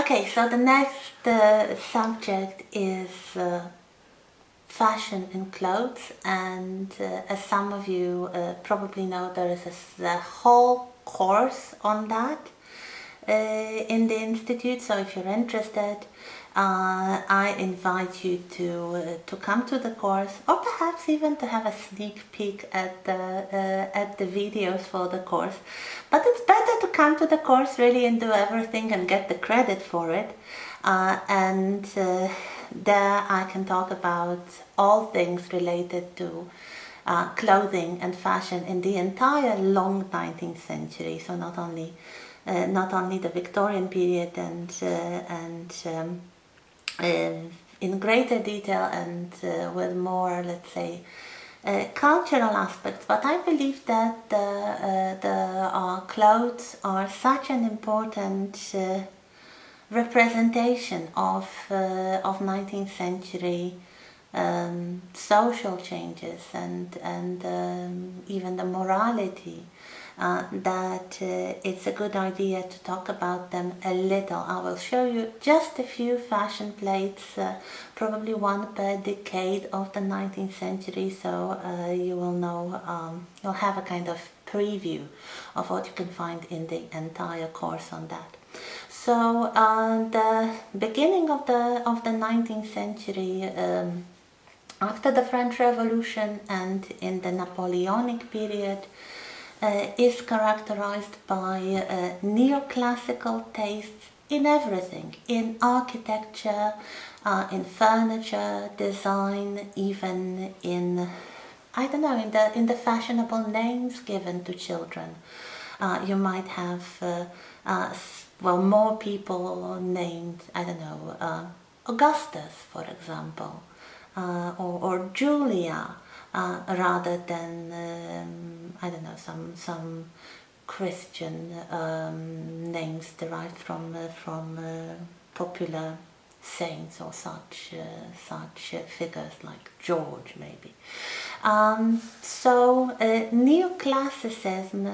Okay, so the next subject is fashion in clothes, and as some of you probably know, there is a whole course on that in the Institute. So if you're interested, I invite you to come to the course, or perhaps even to have a sneak peek at the videos for the course. But it's better to come to the course really and do everything and get the credit for it. There I can talk about all things related to clothing and fashion in the entire long 19th century. So not only the Victorian period in greater detail and with more, let's say, cultural aspects, but I believe that the clothes are such an important representation of 19th century social changes and even the morality, that it's a good idea to talk about them a little. I will show you just a few fashion plates, probably one per decade of the 19th century, so you will know, you'll have a kind of preview of what you can find in the entire course on that. So the beginning of the 19th century, after the French Revolution and in the Napoleonic period, is characterized by neoclassical tastes in everything, in architecture, in furniture, design, even in, I don't know, in the fashionable names given to children. You might have more people named, I don't know, Augustus, for example, or Julia, rather than I don't know, some Christian names derived from popular saints or such figures like George, maybe. Neoclassicism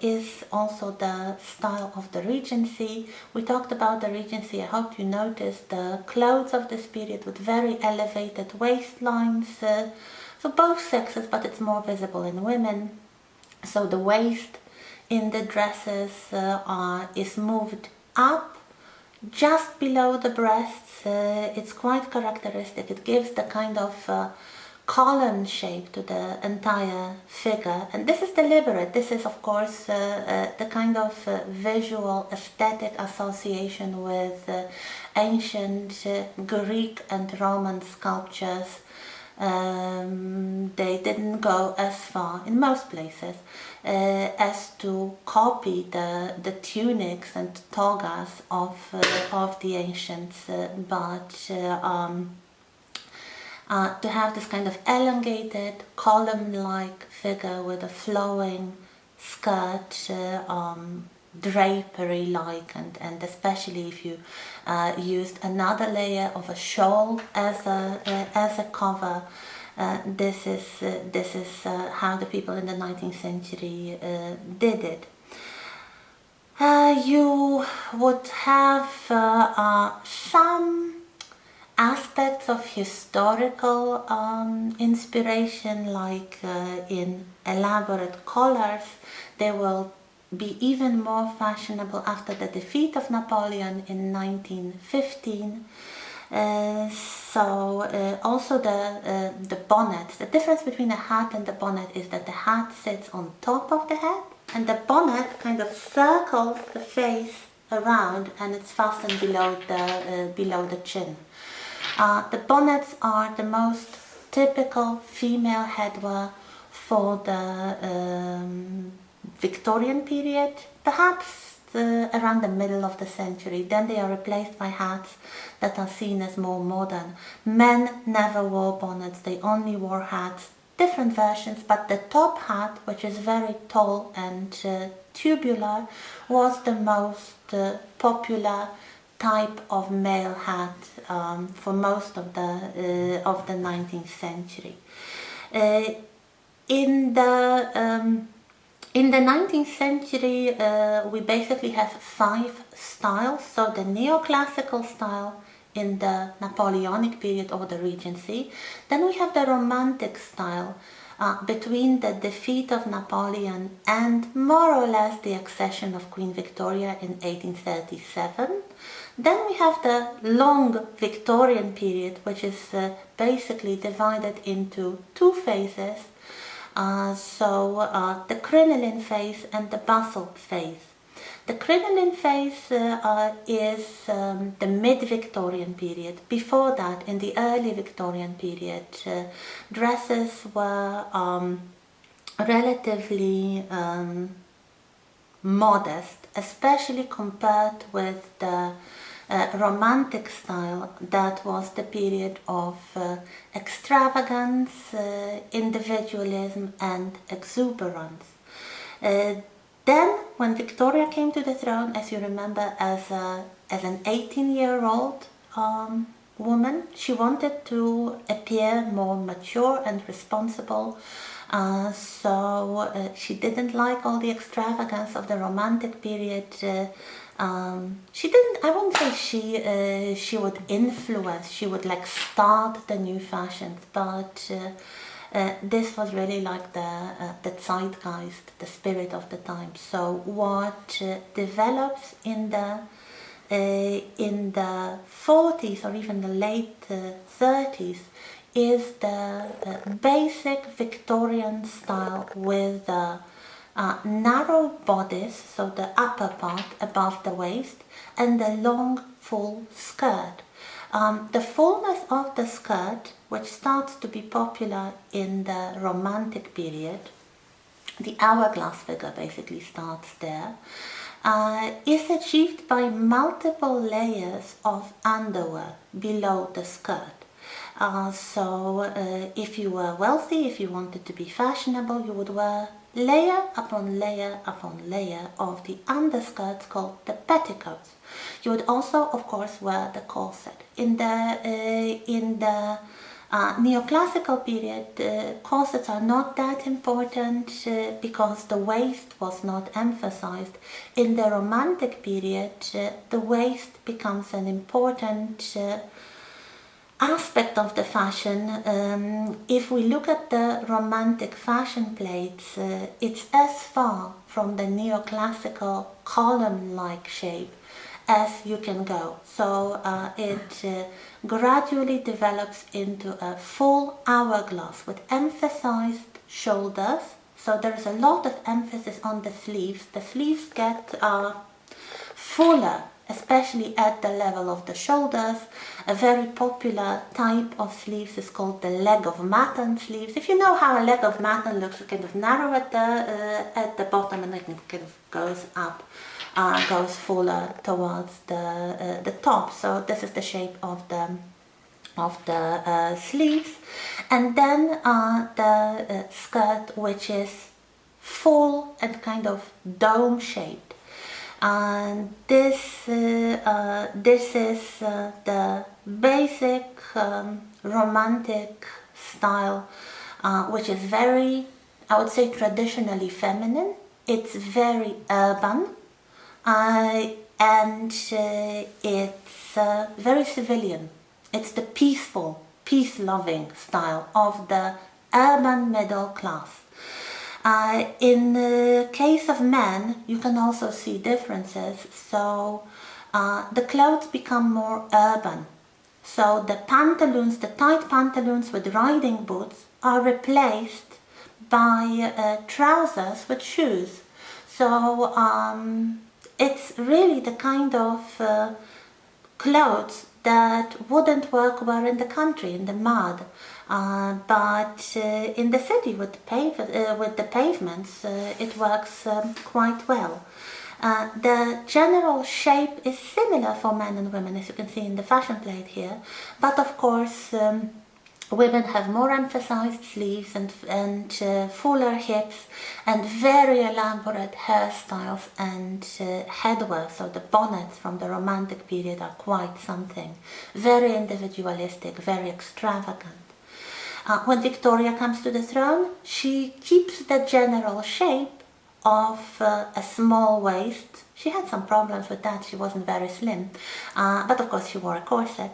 is also the style of the Regency. We talked about the Regency. I hope you noticed the clothes of this period with very elevated waistlines for both sexes, but it's more visible in women. So the waist in the dresses is moved up just below the breasts. It's quite characteristic. It gives the kind of column shape to the entire figure, and this is deliberate. This is, of course, the kind of visual aesthetic association with ancient Greek and Roman sculptures. They didn't go as far in most places as to copy the tunics and togas of the ancients, but to have this kind of elongated column-like figure with a flowing skirt, drapery-like, and especially if you used another layer of a shawl as a cover. This is how the people in the 19th century did it. You would have some aspects of historical inspiration, like in elaborate collars. They will be even more fashionable after the defeat of Napoleon in 1915. Also the bonnet. The difference between a hat and the bonnet is that the hat sits on top of the head, and the bonnet kind of circles the face around, and it's fastened below the chin. The bonnets are the most typical female headwear for the Victorian period, perhaps around the middle of the century. Then they are replaced by hats that are seen as more modern. Men never wore bonnets, they only wore hats, different versions, but the top hat, which is very tall and tubular, was the most popular type of male hat for most of the 19th century. In the In the 19th century, we basically have 5 styles. So the neoclassical style in the Napoleonic period or the Regency. Then we have the Romantic style between the defeat of Napoleon and more or less the accession of Queen Victoria in 1837. Then we have the long Victorian period, which is basically divided into 2 phases. The crinoline phase and the bustle phase. The crinoline phase is the mid-Victorian period. Before that, in the early Victorian period, dresses were relatively modest, especially compared with the Romantic style that was the period of extravagance, individualism and exuberance. Then, when Victoria came to the throne, as you remember, as an 18-year-old woman, she wanted to appear more mature and responsible. She didn't like all the extravagance of the Romantic period. She didn't, I wouldn't say she would influence, she would like start the new fashions, but this was really like the zeitgeist, the spirit of the time. So what develops in the 40s or even the late 30s is the basic Victorian style with narrow bodice, so the upper part above the waist, and the long full skirt. The fullness of the skirt, which starts to be popular in the Romantic period, the hourglass figure basically starts there, is achieved by multiple layers of underwear below the skirt. If you were wealthy, if you wanted to be fashionable, you would wear layer upon layer upon layer of the underskirts called the petticoats. You would also, of course, wear the corset. In the neoclassical period, corsets are not that important because the waist was not emphasized. In the Romantic period, the waist becomes an important aspect of the fashion. If we look at the Romantic fashion plates, it's as far from the neoclassical column-like shape as you can go. So it gradually develops into a full hourglass with emphasized shoulders. So there's a lot of emphasis on the sleeves. The sleeves get fuller, especially at the level of the shoulders. A very popular type of sleeves is called the leg of mutton sleeves. If you know how a leg of mutton looks, it's kind of narrow at the bottom and it kind of goes up, goes fuller towards the top. So this is the shape of the sleeves. And then the skirt, which is full and kind of dome shaped. And this is the basic Romantic style, which is very, I would say, traditionally feminine. It's very urban, and it's very civilian. It's the peaceful, peace-loving style of the urban middle class. In the case of men, you can also see differences. So the clothes become more urban. So the pantaloons, the tight pantaloons with riding boots are replaced by trousers with shoes. So it's really the kind of clothes that wouldn't work well in the country, in the mud. But in the city with the pavements, it works quite well. The general shape is similar for men and women, as you can see in the fashion plate here, but of course women have more emphasized sleeves and fuller hips and very elaborate hairstyles and headwear. So the bonnets from the Romantic period are quite something. Very individualistic, very extravagant. When Victoria comes to the throne, she keeps the general shape, of a small waist. She had some problems with that, she wasn't very slim, but of course she wore a corset,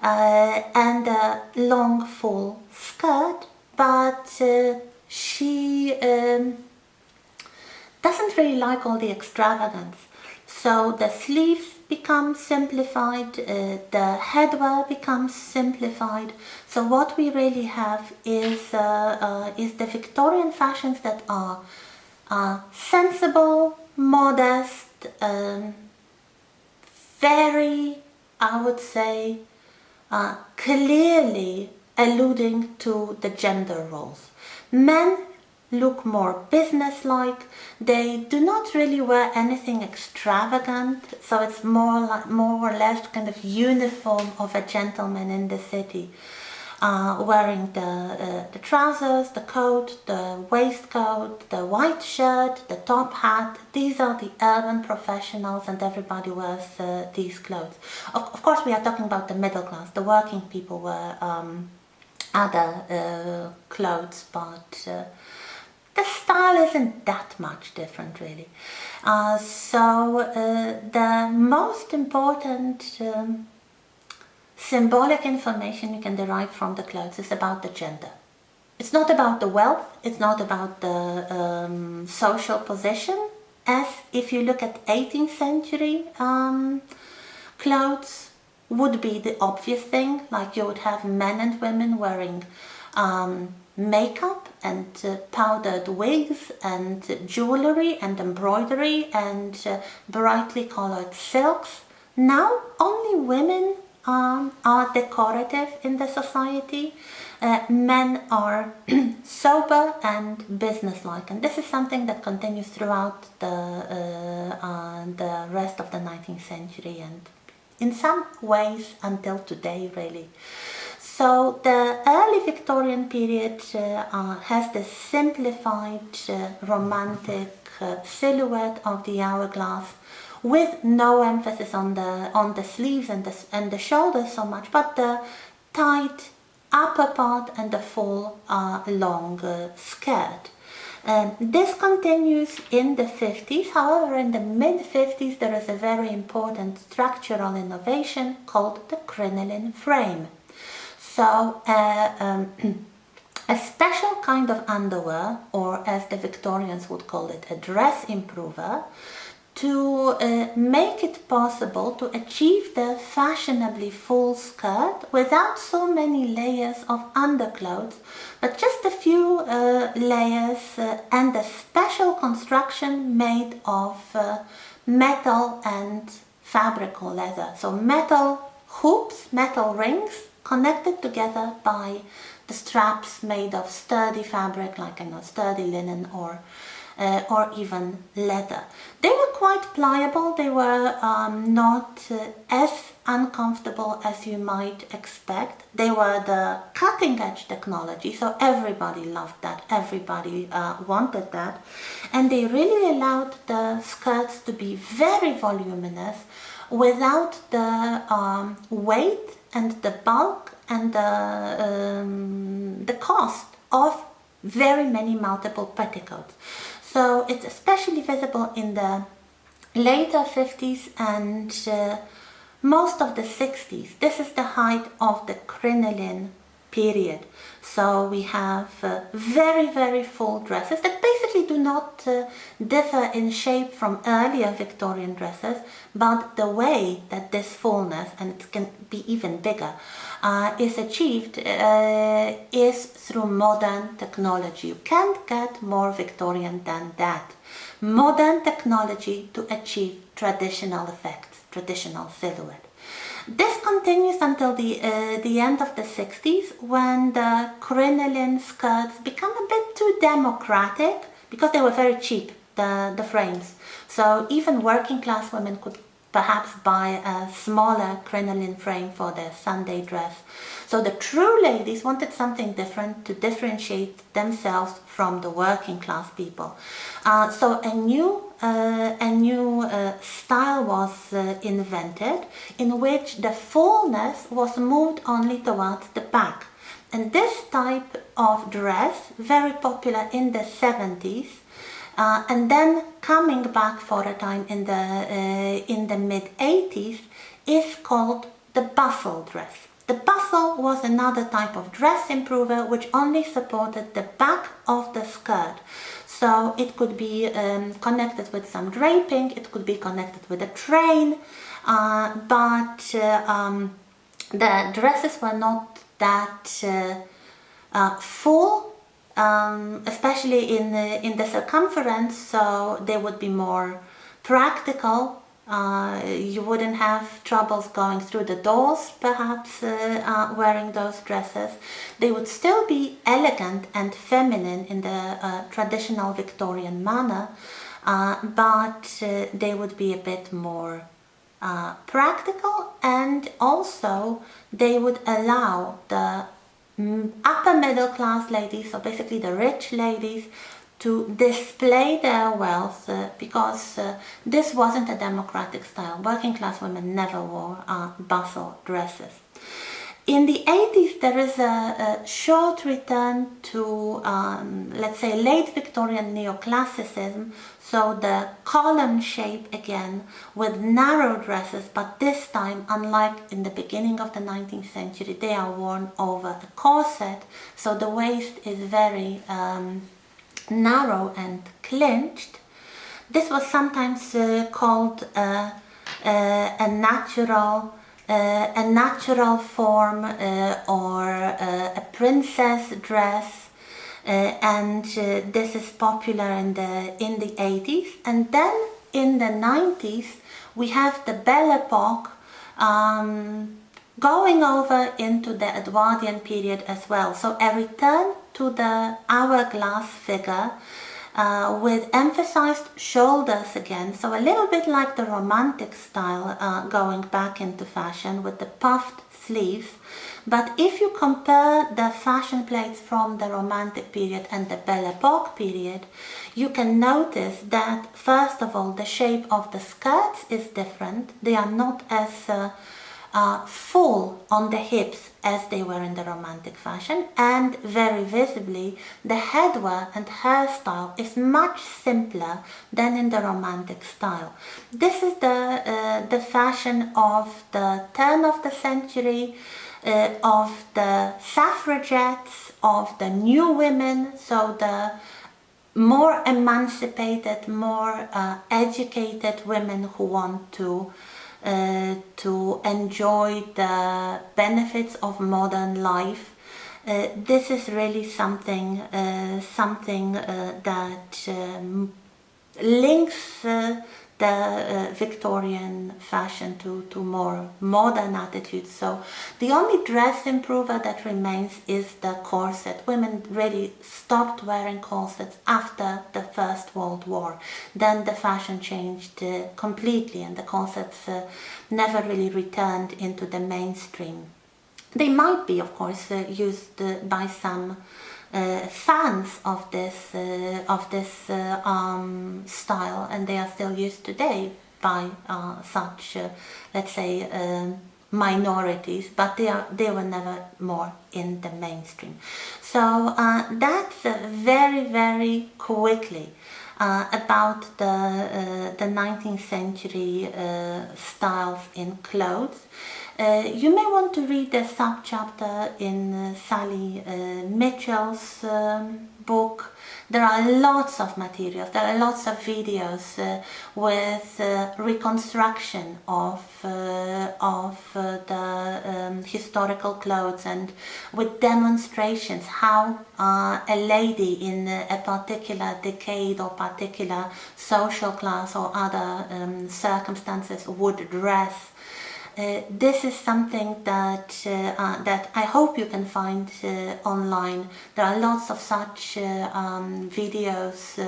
and a long full skirt, but she doesn't really like all the extravagance. So the sleeves become simplified, the headwear becomes simplified. So what we really have is the Victorian fashions that are sensible, modest, very, I would say, clearly alluding to the gender roles. Men look more businesslike. They do not really wear anything extravagant, so it's more or less kind of uniform of a gentleman in the city, wearing the trousers, the coat, the waistcoat, the white shirt, the top hat. These are the urban professionals, and everybody wears these clothes. Of course, we are talking about the middle class. The working people wear other clothes, but the style isn't that much different, really. So the most important symbolic information you can derive from the clothes is about the gender. It's not about the wealth, it's not about the social position, as if you look at 18th century clothes would be the obvious thing, like you would have men and women wearing makeup and powdered wigs and jewelry and embroidery and brightly colored silks. Now only women are decorative in the society. Men are sober and businesslike, and this is something that continues throughout the rest of the 19th century and in some ways until today, really. So the early Victorian period has this simplified romantic silhouette of the hourglass, with no emphasis on the sleeves and the shoulders so much, but the tight upper part and the full long skirt. This continues in the 50s. However, in the mid-50s there is a very important structural innovation called the crinoline frame. So a special kind of underwear, or as the Victorians would call it, a dress improver, to make it possible to achieve the fashionably full skirt without so many layers of underclothes, but just a few layers and a special construction made of metal and fabric or leather. So metal hoops, metal rings connected together by the straps made of sturdy fabric, like sturdy linen or even leather. They were quite pliable. They were not as uncomfortable as you might expect. They were the cutting edge technology, so everybody loved that, everybody wanted that, and they really allowed the skirts to be very voluminous without the weight and the bulk and the cost of very many multiple petticoats. So it's especially visible in the later 50s and most of the 60s. This is the height of the crinoline period. So we have very, very full dresses that basically do not differ in shape from earlier Victorian dresses, but the way that this fullness, and it can be even bigger, is achieved is through modern technology. You can't get more Victorian than that. Modern technology to achieve traditional effects, traditional silhouette. This continues until the end of the 60s, when the crinoline skirts become a bit too democratic because they were very cheap, the frames. So even working class women could perhaps buy a smaller crinoline frame for their Sunday dress. So the true ladies wanted something different to differentiate themselves from the working class people. So a new style was invented, in which the fullness was moved only towards the back. And this type of dress, very popular in the 70s, And then coming back for a time in the mid-80s is called the bustle dress. The bustle was another type of dress improver which only supported the back of the skirt. So it could be connected with some draping, it could be connected with a train, but the dresses were not that full, especially in the circumference, so they would be more practical. You wouldn't have troubles going through the doors, perhaps, wearing those dresses. They would still be elegant and feminine in the traditional Victorian manner, but they would be a bit more practical, and also they would allow the upper middle class ladies, so basically the rich ladies, to display their wealth, because this wasn't a democratic style. Working class women never wore bustle dresses. In the 80s there is a short return to, let's say, late Victorian neoclassicism, so the column shape again with narrow dresses, but this time, unlike in the beginning of the 19th century, they are worn over a corset, so the waist is very narrow and clinched. This was sometimes called a natural form, or a princess dress, and this is popular in the 80s. And then in the 90s we have the Belle Epoque, going over into the Edwardian period as well. So a return to the hourglass figure, with emphasized shoulders again, so a little bit like the Romantic style, going back into fashion with the puffed sleeves. But if you compare the fashion plates from the Romantic period and the Belle Epoque period, you can notice that first of all the shape of the skirts is different. They are not as full on the hips as they were in the Romantic fashion, and very visibly the headwear and hairstyle is much simpler than in the Romantic style. This is the fashion of the turn of the century, of the suffragettes, of the new women, so the more emancipated, more educated women who want to enjoy the benefits of modern life. This is really something that links the Victorian fashion to more modern attitudes. So the only dress improver that remains is the corset. Women really stopped wearing corsets after the First World War. Then the fashion changed completely, and the corsets never really returned into the mainstream. They might be, of course, used by some fans of this style, and they are still used today by such, let's say, minorities, but they were never more in the mainstream. So that's very quickly about the 19th century styles in clothes. You may want to read the subchapter in Sally Mitchell's book. There are lots of materials, there are lots of videos with reconstruction of the historical clothes, and with demonstrations how a lady in a particular decade or particular social class or other circumstances would dress. This is something that that I hope you can find online. There are lots of such videos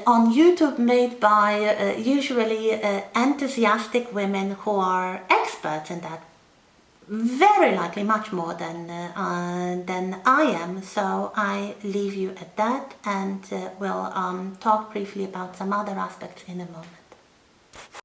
on YouTube made by usually enthusiastic women who are experts in that. Very likely much more than I am. So I leave you at that, and we'll talk briefly about some other aspects in a moment.